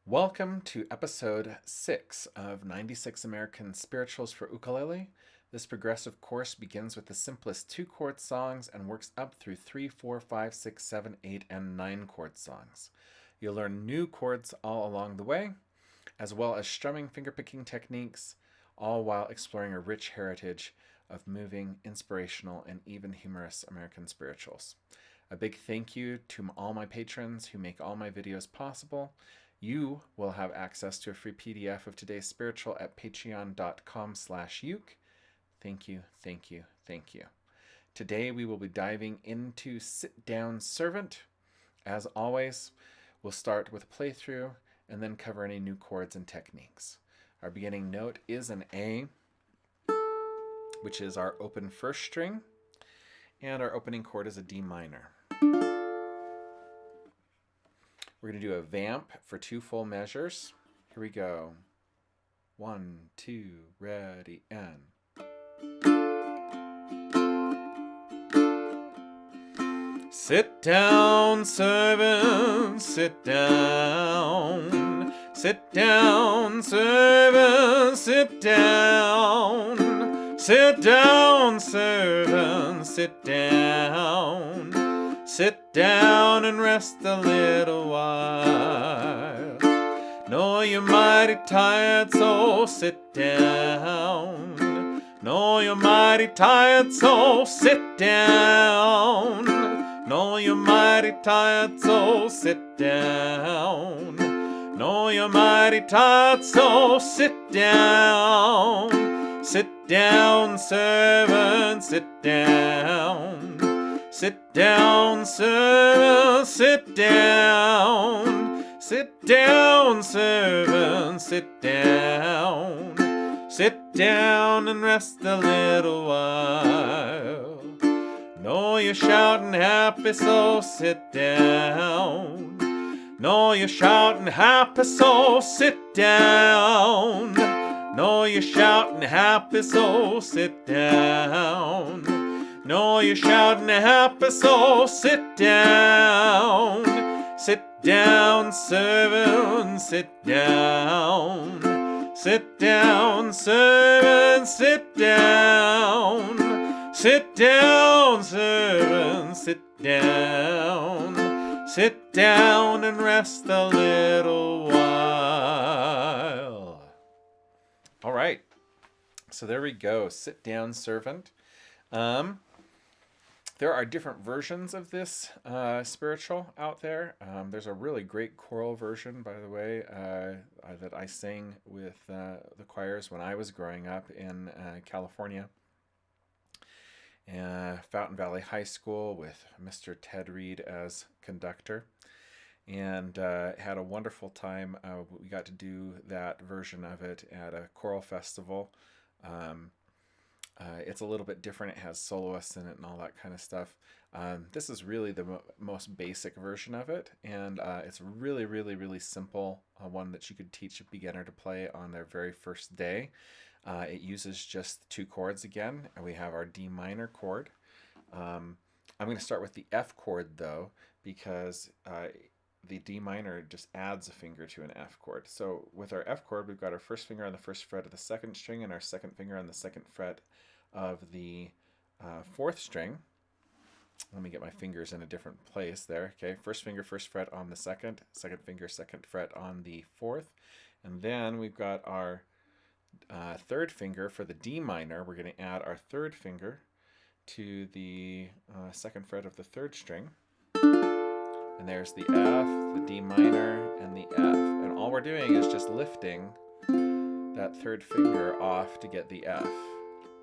Welcome to episode 6 of 96 American Spirituals for Ukulele. This progressive course begins with the simplest 2 chord songs and works up through 3, 4, 5, 6, 7, 8, and 9 chord songs. You'll learn new chords all along the way, as well as strumming fingerpicking techniques, all while exploring a rich heritage of moving, inspirational, and even humorous American spirituals. A big thank you to all my patrons who make all my videos possible. You will have access to a free PDF of today's spiritual at patreon.com/uke. Thank you, thank you, thank you. Today we will be diving into Sit Down Servant. As always, we'll start with a playthrough and then cover any new chords and techniques. Our beginning note is an A, which is our open first string, and our opening chord is a D minor. We're going to do a vamp for 2 full measures. Here we go. 1, 2, ready, and. Sit down, servant, sit down. Sit down, servant, sit down. Sit down, servant, sit down. Sit down and rest a little while. Know you're mighty tired, so sit down. Know you're mighty tired, so sit down. Know you're mighty tired, so sit down. Know you're mighty tired, so sit down. Sit down, servant, sit down. Sit down, servant, sit down. Sit down, servant, sit down. Sit down and rest a little while. Know you're shouting happy, so sit down. Know you're shouting happy, so sit down. Know you're shouting happy, so sit down. Know you're shouting happy, so sit down. Sit down, servant, sit down. Sit down, servant, sit down. Sit down, servant, sit down. Sit down and rest a little while. All right, so there we go. Sit down, servant. There are different versions of this spiritual out there. There's a really great choral version, by the way, that I sang with the choirs when I was growing up in California. Fountain Valley High School with Mr. Ted Reed as conductor. And had a wonderful time. We got to do that version of it at a choral festival. It's a little bit different. It has soloists in it and all that kind of stuff. This is really the most basic version of it, and it's really, really, really simple. One that you could teach a beginner to play on their very first day. It uses just 2 chords again, and we have our D minor chord. I'm going to start with the F chord, though, because the D minor just adds a finger to an F chord. So with our F chord, we've got our first finger on the first fret of the 2nd string and our 2nd finger on the 2nd fret of the 4th string. Let me get my fingers in a different place there. Okay, first finger, first fret on the 2nd, 2nd finger, 2nd fret on the 4th. And then we've got our 3rd finger for the D minor. We're going to add our 3rd finger to the 2nd fret of the 3rd string. And there's the F, the D minor, and the F. And all we're doing is just lifting that 3rd finger off to get the F,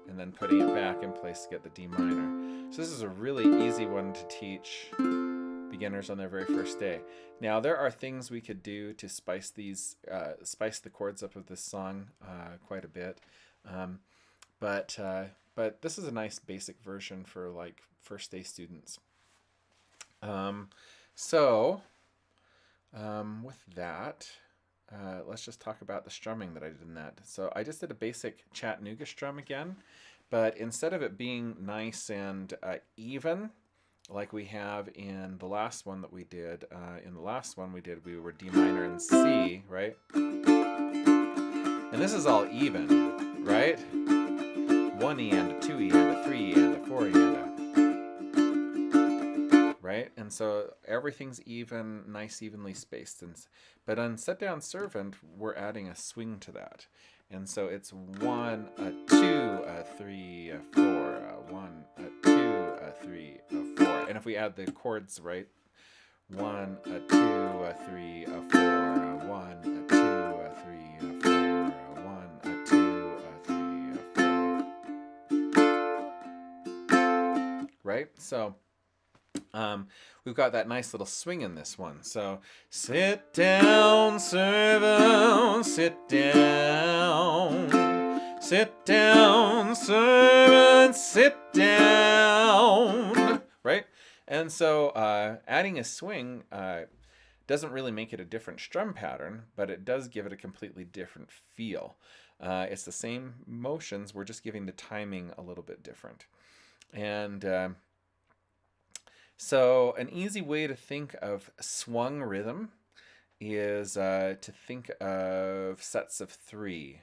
and then putting it back in place to get the D minor. So this is a really easy one to teach beginners on their very first day. Now there are things we could do to spice the chords up of this song quite a bit, but this is a nice basic version for like first day students. With that, let's just talk about the strumming that I did in that. So I just did a basic Chattanooga strum again, but instead of it being nice and even, like we have in the last one that we did. In the last one we were D minor and C, right? And this is all even, right? 1 E and a 2 E and a 3 E and a 4 E and a, right? And so everything's even, nice, evenly spaced. But on Set Down Servant, we're adding a swing to that. And so it's 1, a 2, a 3, a 4, a 1, a 2, a 3, a 4. And if we add the chords, right? 1, a 2, a 3, a 4, a 1, a 2, a 3, a 4, a 1, a 2, a 3, a 4. Right? So we've got that nice little swing in this one. So sit down, servant, sit down. Sit down, servant, sit down. Right? And so adding a swing doesn't really make it a different strum pattern, but it does give it a completely different feel. It's the same motions, we're just giving the timing a little bit different. And so an easy way to think of swung rhythm is to think of sets of 3.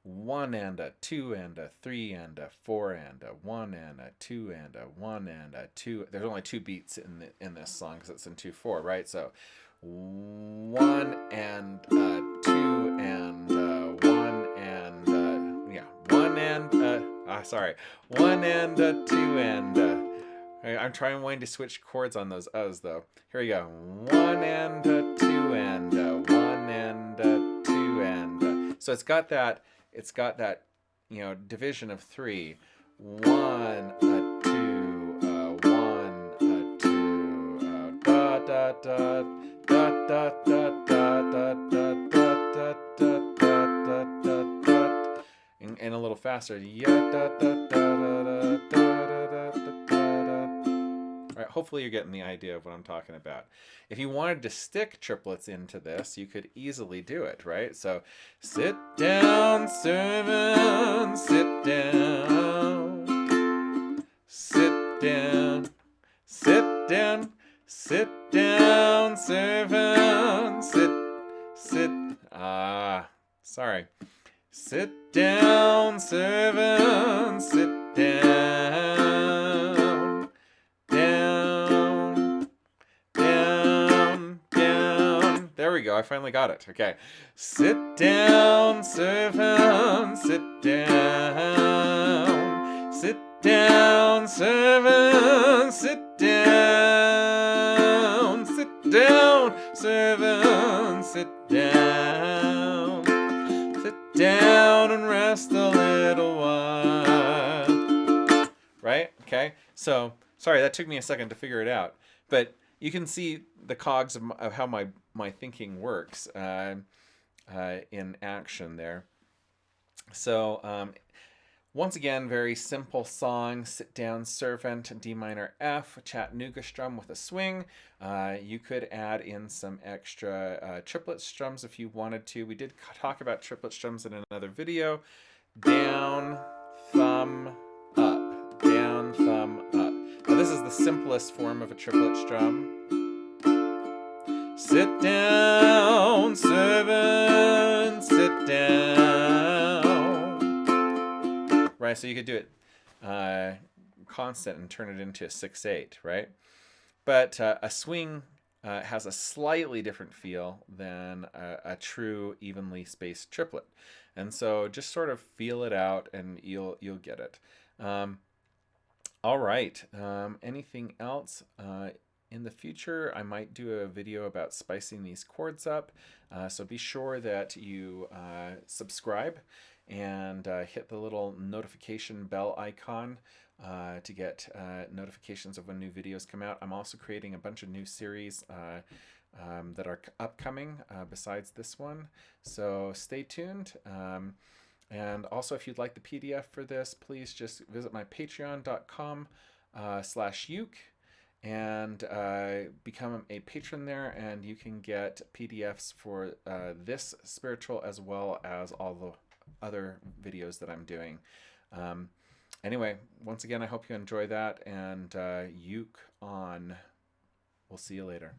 1 and a 2 and a 3 and a 4 and a 1 and a 2 and a 1 and a 2. There's only 2 beats in this song because it's in 2/4, right? So 1 and a 2 and 1 and 1 and 1 and a 2 and I'm trying to switch chords on those O's though. Here we go. 1 and a 2 and 1 and a 2 and so it's got that, division of 3. 1, a 2, 1, a 2, da da da da da da da da da da da da da da, and a little faster. Yeah, da da da da da da da da. All right, hopefully you're getting the idea of what I'm talking about. If you wanted to stick triplets into this, you could easily do it, right? So, sit down, servant, sit down. Sit down, sit down, sit down, servant, sit. Sorry. Sit down, servant, sit down. Down, down, down. There we go. I finally got it. Okay. Sit down, servant, sit down. Sit down, servant, sit down. Sit down, servant, sit down. Sit down and rest a little while. Right? Okay. So, sorry, that took me a second to figure it out. But you can see the cogs of how my thinking works in action there. So, once again, very simple song. Sit down, servant, D minor F, Chattanooga strum with a swing. You could add in some extra triplet strums if you wanted to. We did talk about triplet strums in another video. Down, thumb, up. Down, thumb, up. Now this is the simplest form of a triplet strum. Sit down, servant, sit down. Right, so you could do it constant and turn it into a 6/8, right? But a swing has a slightly different feel than a true evenly spaced triplet, and so just sort of feel it out, and you'll get it. All right. Anything else? In the future, I might do a video about spicing these chords up, so be sure that you subscribe and hit the little notification bell icon to get notifications of when new videos come out. I'm also creating a bunch of new series that are upcoming besides this one, so stay tuned. And also, if you'd like the PDF for this, please just visit my patreon.com/uke and become a patron there, and you can get PDFs for this spiritual as well as all the other videos that I'm doing. Anyway, once again, I hope you enjoy that, and uke on. We'll see you later.